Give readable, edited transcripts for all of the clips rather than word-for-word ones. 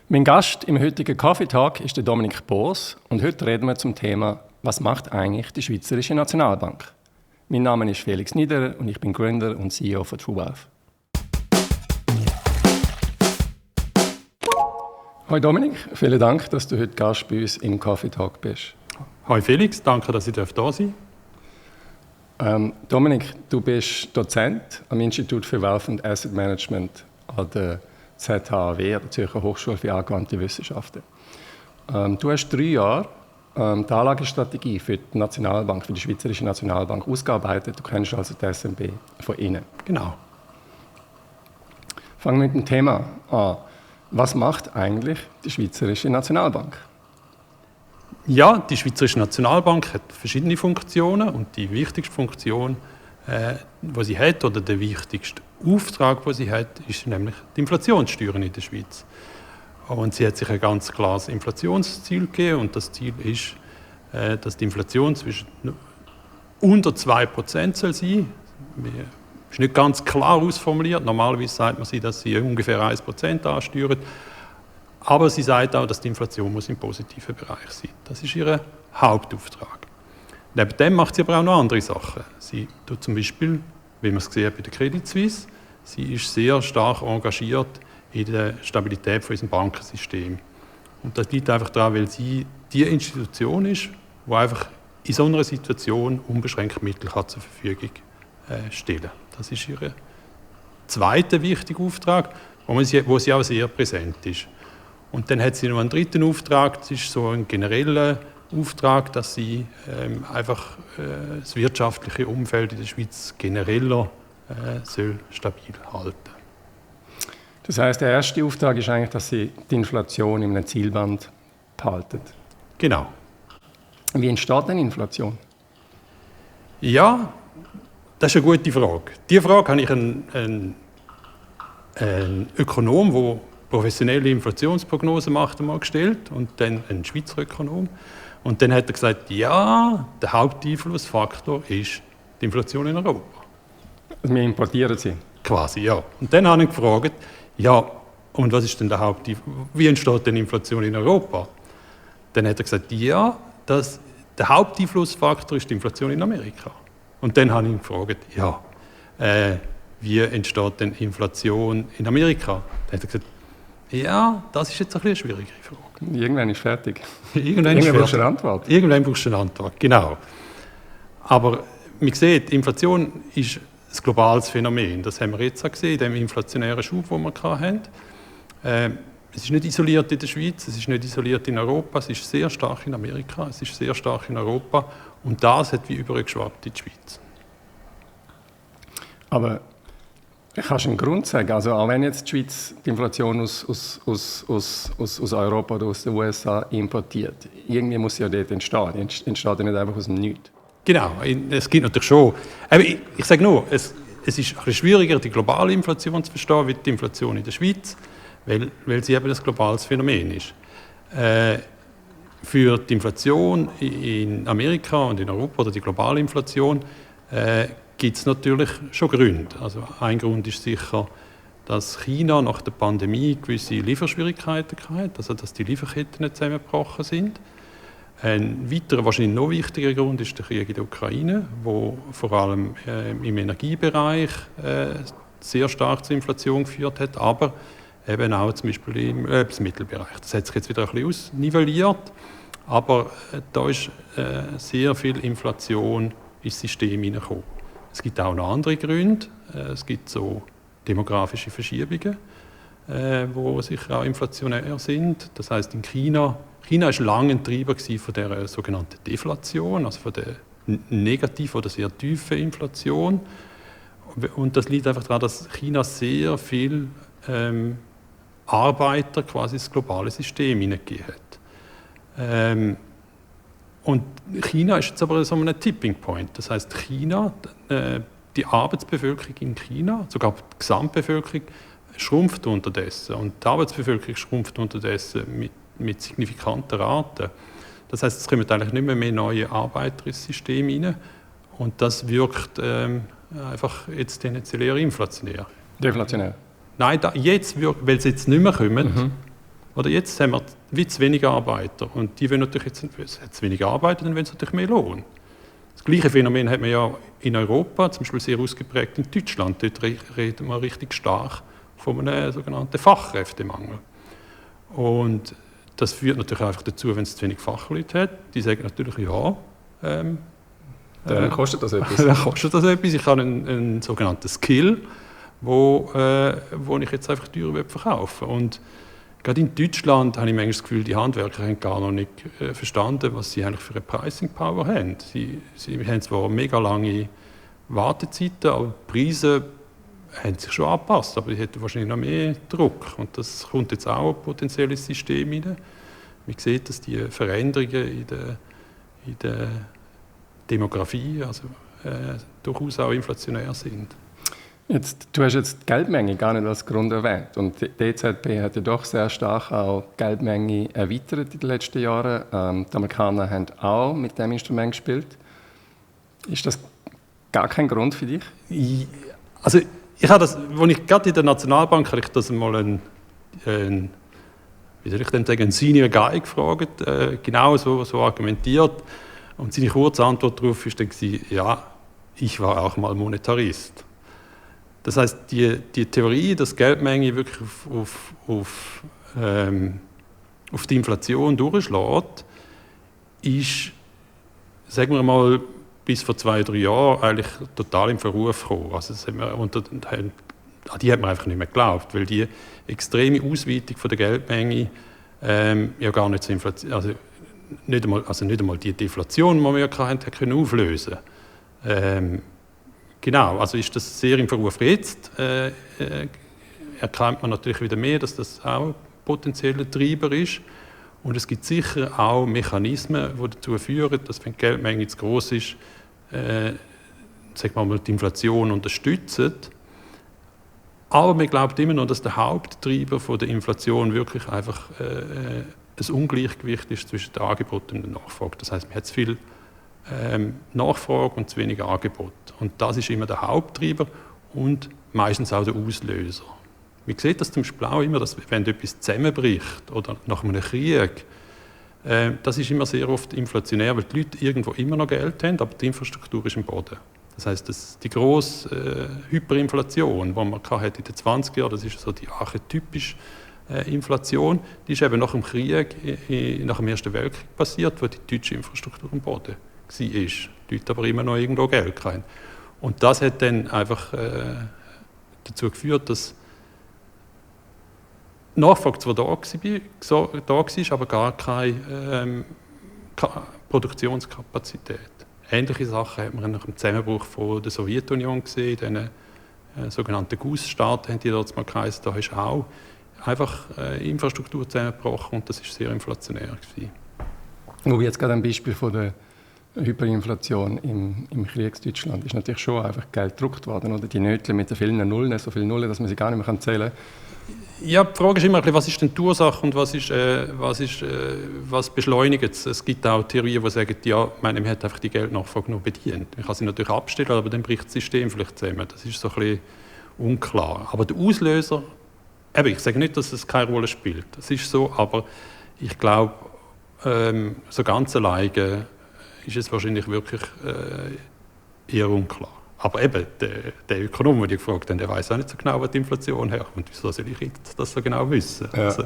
Mein Gast im heutigen Coffee Talk ist der Dominik Boos und heute reden wir zum Thema «Was macht eigentlich die Schweizerische Nationalbank?». Mein Name ist Felix Niederer und ich bin Gründer und CEO von TrueWealth. Hallo Dominik, vielen Dank, dass du heute Gast bei uns im Coffee Talk bist. Hallo Felix, danke, dass ich da sein darf. Dominik, du bist Dozent am Institut für Wealth and Asset Management an der ZHAW, der Zürcher Hochschule für angewandte Wissenschaften. Du hast 3 Jahre die Anlagestrategie für die Nationalbank, für die Schweizerische Nationalbank ausgearbeitet. Du kennst also die SNB von innen. Genau. Fangen wir mit dem Thema an. Was macht eigentlich die Schweizerische Nationalbank? Ja, die Schweizerische Nationalbank hat verschiedene Funktionen und die wichtigste Funktion, die sie hat, oder der wichtigste Auftrag, den sie hat, ist nämlich die Inflationssteuerung in der Schweiz. Und sie hat sich ein ganz klares Inflationsziel gegeben und das Ziel ist, dass die Inflation zwischen unter 2% soll sein. Das ist nicht ganz klar ausformuliert. Normalerweise sagt man sie, dass sie ungefähr 1% ansteuert. Aber sie sagt auch, dass die Inflation muss im positiven Bereich sein. Das ist ihr Hauptauftrag. Neben dem macht sie aber auch noch andere Sachen. Sie tut zum Beispiel, wie man es gesehen hat bei der Credit Suisse, sie ist sehr stark engagiert in der Stabilität von unserem Bankensystem. Und das liegt einfach daran, weil sie die Institution ist, die einfach in so einer Situation unbeschränkt Mittel zur Verfügung stellen kann. Das ist ihr zweiter wichtiger Auftrag, wo sie auch sehr präsent ist. Und dann hat sie noch einen dritten Auftrag, das ist so ein genereller Auftrag, dass sie einfach das wirtschaftliche Umfeld in der Schweiz genereller soll stabil halten. Das heißt, der erste Auftrag ist eigentlich, dass sie die Inflation in einem Zielband behalten. Genau. Wie entsteht denn Inflation? Ja, das ist eine gute Frage. Diese Frage habe ich einen Ökonom, der professionelle Inflationsprognosen macht, einmal gestellt und dann einen Schweizer Ökonom. Und dann hat er gesagt, ja, der Haupteinflussfaktor ist die Inflation in Europa. Also wir importieren sie? Quasi, ja. Und dann habe ich gefragt, ja, und was ist denn wie entsteht denn Inflation in Europa? Dann hat er gesagt, ja, der Haupteinflussfaktor ist die Inflation in Amerika. Und dann habe ich ihn gefragt, ja, wie entsteht denn Inflation in Amerika? Dann hat er gesagt, ja, das ist jetzt ein bisschen eine schwierige Frage. Irgendwann ist fertig. Irgendwann brauchst du eine Antwort. Irgendwann brauchst du eine Antwort, genau. Aber man sieht, Inflation ist ein globales Phänomen. Das haben wir jetzt auch gesehen, in dem inflationären Schub, den wir hatten. Es ist nicht isoliert in der Schweiz, es ist nicht isoliert in Europa, es ist sehr stark in Amerika, es ist sehr stark in Europa und das hat wie übergeschwappt in die Schweiz. Aber kannst du einen Grund sagen? Also auch wenn jetzt die Schweiz die Inflation aus Europa oder aus den USA importiert, irgendwie muss sie ja dort entstehen. Die entsteht ja nicht einfach aus dem Nichts. Genau, es gibt natürlich schon. Aber ich sage nur, es ist ein bisschen schwieriger, die globale Inflation zu verstehen, wie die Inflation in der Schweiz, weil sie eben ein globales Phänomen ist. Für die Inflation in Amerika und in Europa oder die globale Inflation gibt es natürlich schon Gründe. Also ein Grund ist sicher, dass China nach der Pandemie gewisse Lieferschwierigkeiten hatte, also dass die Lieferketten nicht zusammengebrochen sind. Ein weiterer, wahrscheinlich noch wichtiger Grund ist der Krieg in der Ukraine, wo vor allem im Energiebereich sehr stark zur Inflation geführt hat, aber eben auch zum Beispiel im Lebensmittelbereich. Das hat sich jetzt wieder ein bisschen ausnivelliert, aber da ist sehr viel Inflation ins System hineingekommen. Es gibt auch noch andere Gründe. Es gibt so demografische Verschiebungen, die sicher auch inflationär sind. Das heißt, in China war lange ein Treiber von der sogenannten Deflation, also von der negativen oder sehr tiefen Inflation. Und das liegt einfach daran, dass China sehr viel Arbeiter quasi ins globale System hineingegeben hat. Und China ist jetzt aber so ein Tipping Point. Das heißt, China, die Arbeitsbevölkerung in China, sogar die Gesamtbevölkerung, schrumpft unterdessen. Und die Arbeitsbevölkerung schrumpft unterdessen mit signifikanten Raten. Das heißt, es kommen eigentlich nicht mehr neue Arbeiter ins System hinein. Und das wirkt einfach jetzt tendenziell eher inflationär. Deflationär? Nein, jetzt, weil sie jetzt nicht mehr kommen, Oder jetzt haben wir wie zu wenig Arbeiter und die wollen natürlich jetzt, zu wenig Arbeiter, dann wollen sie natürlich mehr Lohn. Das gleiche Phänomen hat man ja in Europa, zum Beispiel sehr ausgeprägt in Deutschland. Dort reden wir richtig stark von einem sogenannten Fachkräftemangel. Und das führt natürlich einfach dazu, wenn es zu wenig Fachleute hat. Die sagen natürlich, ja, dann kostet das etwas. Dann kostet das etwas. Ich habe einen sogenannten Skill, wo ich jetzt einfach teurer verkaufen will. Und gerade in Deutschland habe ich manchmal das Gefühl, die Handwerker haben gar noch nicht verstanden, was sie eigentlich für eine Pricing Power haben. Sie haben zwar mega lange Wartezeiten, aber die Preise haben sich schon angepasst, aber die hätten wahrscheinlich noch mehr Druck. Und das kommt jetzt auch potenziell ins System hinein. Man sieht, dass die Veränderungen in der Demografie durchaus auch inflationär sind. Du hast jetzt die Geldmenge gar nicht als Grund erwähnt. Und die EZB hat ja doch sehr stark auch die Geldmenge erweitert in den letzten Jahren. Die Amerikaner haben auch mit dem Instrument gespielt. Ist das gar kein Grund für dich? Also ich habe das, als ich gerade in der Nationalbank habe ich das mal einen Senior Guy gefragt, genau so argumentiert. Und seine kurze Antwort darauf war dann, ja, ich war auch mal Monetarist. Das heißt, die Theorie, dass Geldmenge wirklich auf die Inflation durchschlägt, ist, sagen wir mal, bis vor 2-3 Jahren eigentlich total im Verruf gekommen. Also die hat man einfach nicht mehr geglaubt, weil die extreme Ausweitung von der Geldmenge ja gar nicht zur Inflation, also nicht einmal die Deflation, die wir ja hatten, können auflösen. Genau, also ist das sehr im Verruf. Jetzt erkennt man natürlich wieder mehr, dass das auch ein potenzieller Treiber ist. Und es gibt sicher auch Mechanismen, die dazu führen, dass, wenn die Geldmenge zu gross ist, sagen wir mal, die Inflation unterstützen. Aber man glaubt immer noch, dass der Haupttreiber von der Inflation wirklich einfach ein Ungleichgewicht ist zwischen dem Angebot und der Nachfrage. Das heißt, man hat zu viel Nachfrage und zu wenig Angebot. Und das ist immer der Haupttreiber und meistens auch der Auslöser. Man sieht das zum Beispiel auch immer, dass, wenn etwas zusammenbricht oder nach einem Krieg, das ist immer sehr oft inflationär, weil die Leute irgendwo immer noch Geld haben, aber die Infrastruktur ist im Boden. Das heisst, die grosse Hyperinflation, die man in den 20er Jahren, das ist so die archetypische Inflation, die ist eben nach dem Krieg, nach dem Ersten Weltkrieg passiert, wo die deutsche Infrastruktur im Boden war. Die Leute aber immer noch irgendwo Geld hatten. Und das hat dann einfach dazu geführt, dass die Nachfrage zwar da war, aber gar keine Produktionskapazität. Ähnliche Sachen hat man nach dem Zusammenbruch von der Sowjetunion gesehen, den sogenannten Gussstaaten haben die dort mal geheißen, da ist auch einfach Infrastruktur zusammengebrochen und das war sehr inflationär gewesen. Wo jetzt gerade ein Beispiel von der Hyperinflation im Kriegsdeutschland ist natürlich schon einfach Geld gedruckt worden, oder die Nötchen mit den vielen Nullen, so viele Nullen, dass man sie gar nicht mehr zählen kann. Ja, die Frage ist immer, was ist denn die Ursache und was beschleunigt es? Es gibt auch Theorien, die sagen, ja, man hat einfach die Geldnachfrage nur bedient. Man kann sie natürlich abstellen, aber dann bricht das System vielleicht zusammen. Das ist so ein bisschen unklar. Aber der Auslöser, ich sage nicht, dass es keine Rolle spielt. Das ist so, aber ich glaube, so ganz alleine ist es wahrscheinlich wirklich eher unklar. Aber eben, der Ökonom, den ich gefragt habe, der weiß auch nicht so genau, wo die Inflation herkommt. Und wieso soll ich das so genau wissen? Ja, also,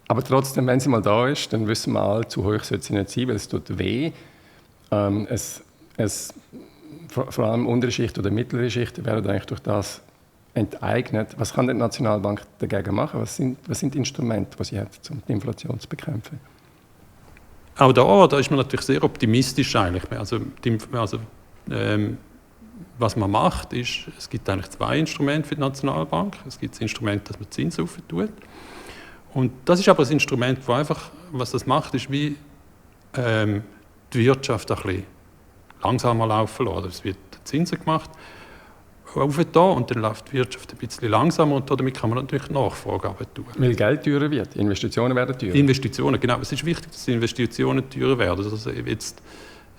aber trotzdem, wenn sie mal da ist, dann wissen wir alle, zu hoch sollte sie nicht sein, weil es tut weh. Vor allem untere Schicht oder mittlere Schicht werden eigentlich durch das enteignet. Was kann die Nationalbank dagegen machen? Was sind die Instrumente, die sie hat, um die Inflation zu bekämpfen? Auch da ist man natürlich sehr optimistisch eigentlich. Was man macht, ist, es gibt eigentlich 2 Instrumente für die Nationalbank. Es gibt das Instrument, dass man Zinsen aufentut. Und das ist aber ein Instrument, wo einfach, was das macht, ist wie die Wirtschaft ein bisschen langsamer laufen lassen. Es wird Zinsen gemacht, aufgetan, und dann läuft die Wirtschaft ein bisschen langsamer und damit kann man natürlich die Nachfrage tun. Weil Geld teurer wird, Investitionen werden teurer. Investitionen, genau. Es ist wichtig, dass die Investitionen teurer werden. Also jetzt,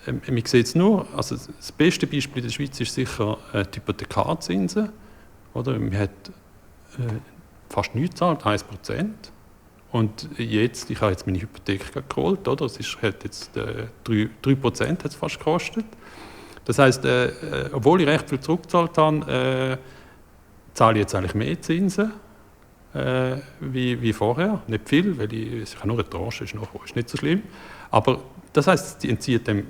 man sieht es nur, also das beste Beispiel in der Schweiz ist sicher die Hypothekarzinsen. Oder? Man hat fast nichts zahlt, 1%. Und jetzt, ich habe jetzt meine Hypothek geholt, oder? Es hat jetzt 3% hat es fast gekostet. Das heisst, obwohl ich recht viel zurückgezahlt habe, zahle ich jetzt eigentlich mehr Zinsen wie vorher. Nicht viel, weil ich habe nur eine Tranche, ist nicht so schlimm. Aber das heisst, es entzieht den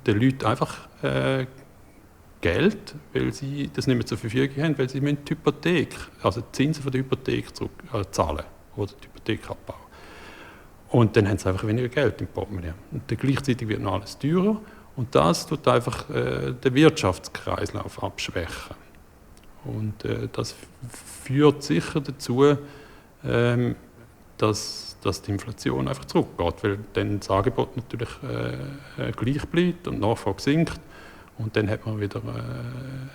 Leuten einfach Geld, weil sie das nicht mehr zur Verfügung haben, weil sie die Hypothek, also die Zinsen von der Hypothek zahlen oder die Hypothek abbauen. Und dann haben sie einfach weniger Geld im Portemonnaie. Und dann gleichzeitig wird noch alles teurer und das tut einfach den Wirtschaftskreislauf abschwächen. Und das führt sicher dazu, dass die Inflation einfach zurückgeht, weil dann das Angebot natürlich gleich bleibt und die Nachfrage sinkt. Und dann hat man wieder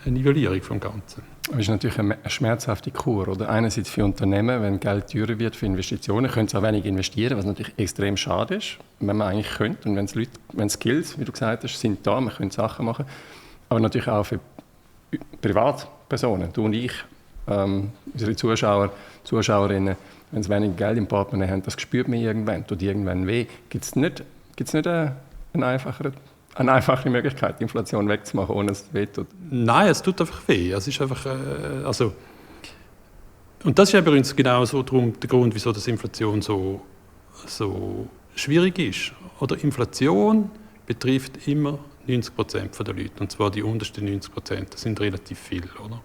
eine Nivellierung vom Ganzen. Das ist natürlich eine schmerzhafte Kur. Oder? Einerseits für Unternehmen, wenn Geld teurer wird für Investitionen, können sie auch wenig investieren, was natürlich extrem schade ist, wenn man eigentlich könnte. Und wenn Skills, wie du gesagt hast, sind da, man könnte Sachen machen. Aber natürlich auch für Privatpersonen, du und ich, unsere Zuschauerinnen, wenn sie wenig Geld im Portemonnaie haben, das spürt man irgendwann, tut irgendwann weh. Gibt es nicht eine einfache Möglichkeit, die Inflation wegzumachen, ohne dass es weh tut? Nein, es tut einfach weh. Es ist einfach, und das ist übrigens genau so der Grund, wieso das Inflation so schwierig ist. Oder Inflation betrifft immer 90% der Leute, und zwar die untersten 90%. Das sind relativ viele. Oder?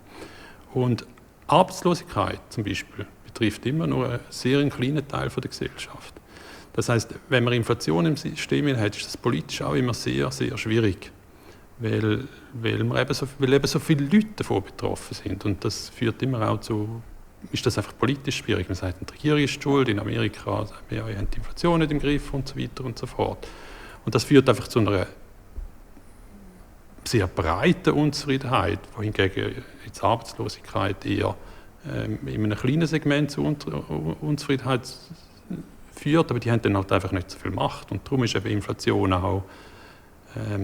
Und Arbeitslosigkeit zum Beispiel betrifft immer nur einen sehr kleinen Teil der Gesellschaft. Das heisst, wenn man Inflation im System hat, ist das politisch auch immer sehr, sehr schwierig, weil eben so viele Leute davon betroffen sind. Und das führt immer auch ist das einfach politisch schwierig. Man sagt, die Regierung ist schuld, in Amerika sagt man, ja, ihr habt die Inflation nicht im Griff und so weiter und so fort. Und das führt einfach zu einer sehr breiten Unzufriedenheit, wohingegen jetzt Arbeitslosigkeit eher in einem kleinen Segment zu Unzufriedenheit führt, aber die haben dann halt einfach nicht so viel Macht. Und darum ist eben Inflation auch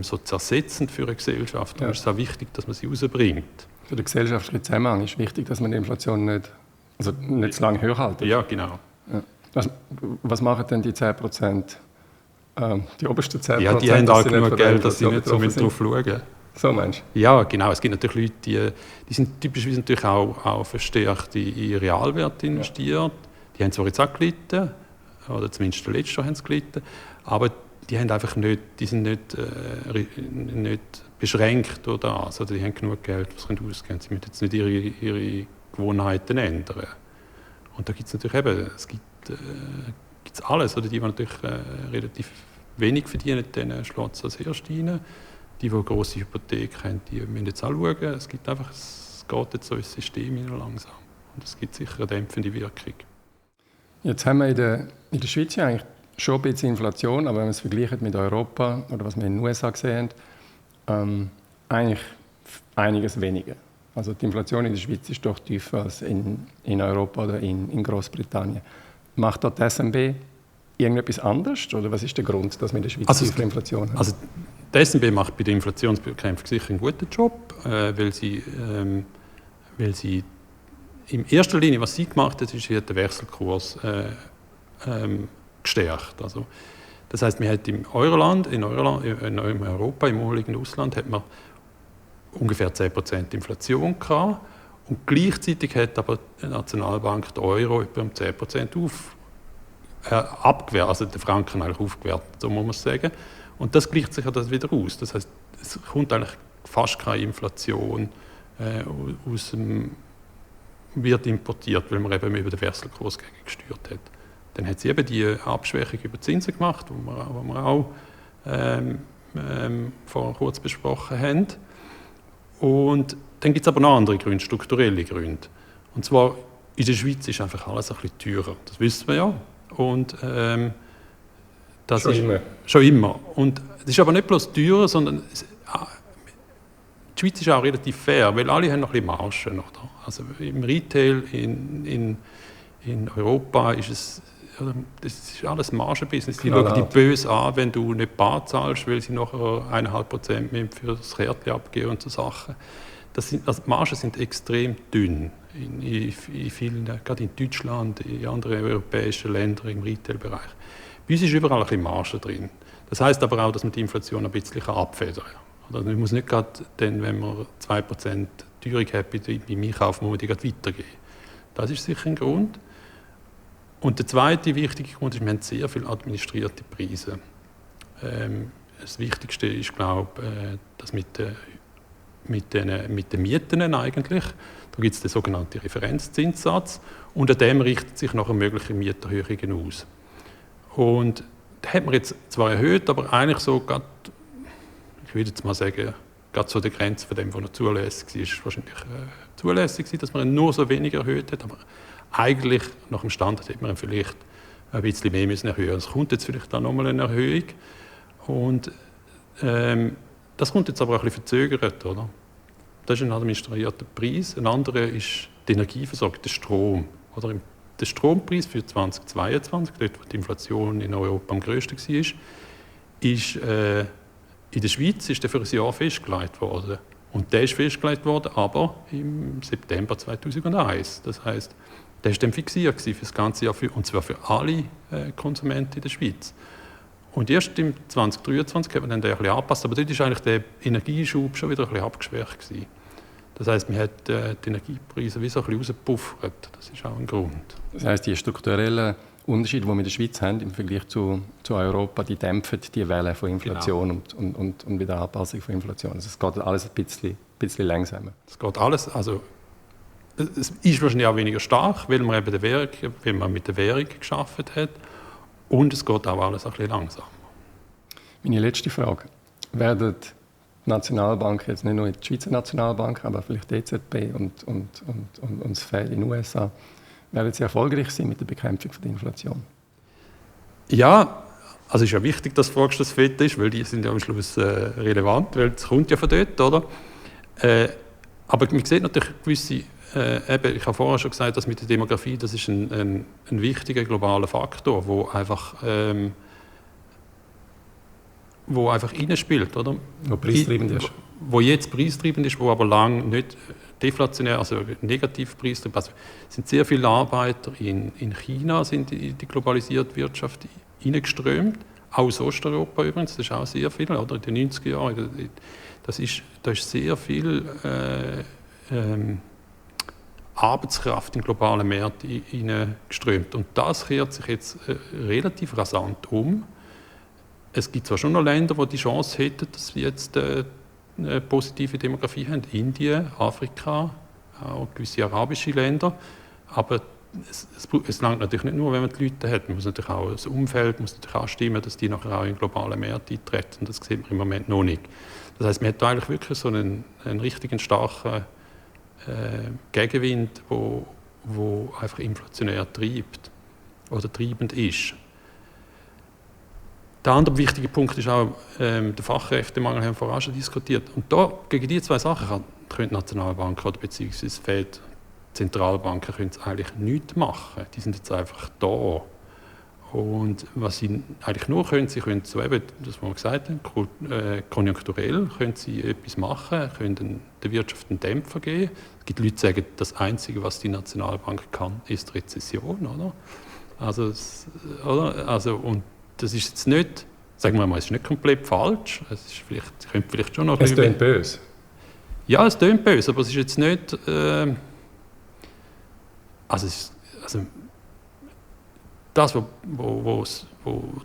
so zersetzend für eine Gesellschaft. Darum ist es auch wichtig, dass man sie rausbringt. Für den gesellschaftlichen Zusammenhang ist wichtig, dass man die Inflation nicht zu lange höher hält. Ja, genau. Ja. Was machen denn die 10%, die obersten 10%? Ja, die haben auch genug Geld, dass sie nicht so drauf schauen. So meinst du? Ja, genau. Es gibt natürlich Leute, die sind typischerweise natürlich auch verstärkt in Realwert investiert. Die haben zwar jetzt auch gelitten, oder zumindest der letzte haben sie gelitten, aber die haben einfach nicht, die sind nicht beschränkt durch das. Also die haben genug Geld, was sie ausgeben. Sie müssen jetzt nicht ihre Gewohnheiten ändern. Und da gibt es natürlich eben, gibt's alles. Oder die natürlich relativ wenig verdienen, denen schlägt es als erst rein. Die grosse Hypothek haben, die müssen jetzt auch schauen. Es geht jetzt so ins System hinein langsam. Und es gibt sicher eine dämpfende Wirkung. Jetzt haben wir in der Schweiz ja eigentlich schon ein bisschen Inflation, aber wenn man es vergleicht mit Europa oder was wir in den USA gesehen haben, eigentlich einiges weniger. Also die Inflation in der Schweiz ist doch tiefer als in Europa oder in Großbritannien. Macht dort die SNB irgendetwas anderes? Oder was ist der Grund, dass wir in der Schweiz tiefe Inflation haben? Also die SNB macht bei der Inflationsbekämpfung sicher einen guten Job, weil sie in erster Linie, was sie gemacht hat, ist, sie hat den Wechselkurs gestärkt. Also, das heisst, man hat in Europa, im umliegenden Ausland, hat man ungefähr 10% Inflation gehabt. Und gleichzeitig hat aber die Nationalbank den Euro etwa um 10% abgewertet, also den Franken eigentlich aufgewertet, so muss man sagen. Und das gleicht sich ja das wieder aus. Das heisst, es kommt eigentlich fast keine Inflation wird importiert, weil man eben über den Wechselkurs gesteuert hat. Dann hat sie eben die Abschwächung über Zinsen gemacht, die wir auch vorher kurz besprochen haben. Und dann gibt es aber noch andere Gründe, strukturelle Gründe. Und zwar, in der Schweiz ist einfach alles ein bisschen teurer. Das wissen wir ja. Und das schon immer. Und es ist aber nicht bloß teurer, sondern die Schweiz ist auch relativ fair, weil alle haben noch ein bisschen Margen. Oder? Also im Retail in Europa ist das ist alles Margenbusiness. Die schauen dich böse an, wenn du nicht bar zahlst, weil sie nachher 1,5% mehr für das Kärtchen abgeben und so Sachen. die Margen sind extrem dünn. In vielen, gerade in Deutschland, in anderen europäischen Ländern im Retail-Bereich. Bei uns ist überall ein bisschen Marge drin. Das heisst aber auch, dass man die Inflation ein bisschen abfedern kann. Also man muss nicht gerade dann, wenn man 2% Teuerung hat beim Einkaufen, muss man die gerade weitergeben. Das ist sicher ein Grund. Und der zweite wichtige Grund ist, wir haben sehr viele administrierte Preise. Das Wichtigste ist, glaube ich, das mit den Mieten eigentlich. Da gibt es den sogenannten Referenzzinssatz und an dem richtet sich nachher mögliche Mieterhöhungen aus. Und da hat man jetzt zwar erhöht, aber eigentlich so gerade, ich würde jetzt mal sagen, gerade so der Grenze von dem, was noch zulässig ist, wahrscheinlich zulässig war, dass man ihn nur so wenig erhöht hat, aber eigentlich nach dem Standard hätte man ihn vielleicht ein bisschen mehr müssen erhöhen. Es kommt jetzt vielleicht auch nochmal eine Erhöhung und das kommt jetzt aber auch ein bisschen verzögert, oder? Das ist ein administrierter Preis. Ein anderer ist die Energieversorgung, der Strom. Oder der Strompreis für 2022, dort wo die Inflation in Europa am grössten war, ist in der Schweiz ist der für ein Jahr festgelegt worden. Und der ist festgelegt worden, aber im September 2001. Das heisst, der war dann fixiert für das ganze Jahr, und zwar für alle Konsumenten in der Schweiz. Und erst im 2023 hat man dann den ein bisschen angepasst, aber dort war eigentlich der Energieschub schon wieder ein bisschen abgeschwächt gewesen. Das heisst, man hat die Energiepreise wie so ein bisschen rausgepuffert. Das ist auch ein Grund. Das heisst, die strukturellen Unterschiede, die wir in der Schweiz haben im Vergleich zu Europa, die dämpfen die Welle von Inflation und wieder Anpassung von Inflation. Also es geht alles ein bisschen langsamer. Es geht alles, also es ist wahrscheinlich auch weniger stark, weil man mit der Währung gearbeitet hat. Und es geht auch alles ein bisschen langsamer. Meine letzte Frage. Werden die Nationalbank, jetzt nicht nur die Schweizer Nationalbank, aber vielleicht die EZB und das Fed in den USA, werden sie erfolgreich sein mit der Bekämpfung der Inflation? Ja, also es ist ja wichtig, dass du das Fed ist, weil die sind ja am Schluss relevant, weil es kommt ja von dort, oder? Aber man sieht natürlich gewisse, ich habe vorher schon gesagt, dass mit der Demografie, das ist ein wichtiger globaler Faktor, wo einfach reinspielt, oder? Wo preistreibend ist. Wo jetzt preistreibend ist, wo aber lange nicht deflationär, also negativ preistreibend. Also es sind sehr viele Arbeiter in China sind in die globalisierte Wirtschaft hineingeströmt, auch aus Osteuropa übrigens, das ist auch sehr viel, oder? In den 90er Jahren, da ist sehr viel Arbeitskraft in globalen Märkte hineingeströmt. Und das kehrt sich jetzt relativ rasant um. Es gibt zwar schon noch Länder, die die Chance hätten, dass sie jetzt eine positive Demografie haben. Indien, Afrika, auch gewisse arabische Länder. Aber es langt natürlich nicht nur, wenn man die Leute hat. Man muss natürlich auch das Umfeld muss natürlich auch stimmen, dass die nachher auch in globale Märkte eintreten. Das sieht man im Moment noch nicht. Das heisst, man hat da eigentlich wirklich so einen richtigen starken Gegenwind, wo einfach inflationär treibt oder treibend ist. Der andere wichtige Punkt ist auch der Fachkräftemangel, haben wir vorher schon diskutiert. Und da, gegen diese zwei Sachen können die Nationalbanken oder beziehungsweise Fed, Zentralbanken können eigentlich nichts machen. Die sind jetzt einfach da. Und was sie eigentlich nur können, sie können so eben, das was wir gesagt haben, konjunkturell können sie etwas machen, können der Wirtschaft einen Dämpfer geben. Es gibt Leute, die sagen, das Einzige, was die Nationalbank kann, ist Rezession, oder? Und das ist jetzt nicht, sagen wir mal, es ist nicht komplett falsch. Es ist könnte vielleicht schon noch. Es tönt böse. Ja, es tönt böse, aber es ist jetzt nicht. Das, was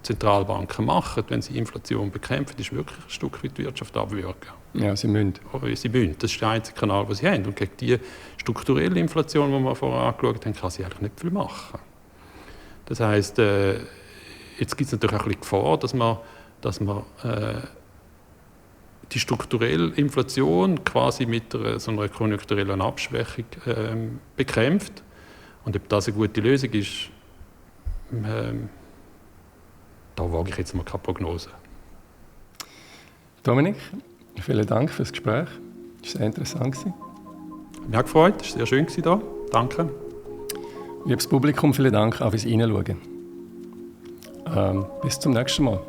Zentralbanken machen, wenn sie Inflation bekämpfen, ist wirklich ein Stück weit die Wirtschaft abwürgen. Ja, sie müssen. Sie müssen. Das ist der einzige Kanal, den sie haben. Und gegen die strukturelle Inflation, die wir vorher angeschaut haben, kann sie eigentlich nicht viel machen. Das heisst, jetzt gibt es natürlich auch ein bisschen Gefahr, dass man die strukturelle Inflation quasi mit so einer konjunkturellen Abschwächung bekämpft. Und ob das eine gute Lösung ist, da wage ich jetzt mal keine Prognose. Dominik, vielen Dank für das Gespräch. Es war sehr interessant. Mich hat gefreut, es war sehr schön hier. Danke. Liebes Publikum, vielen Dank auch fürs Reinschauen. Bis zum nächsten Mal.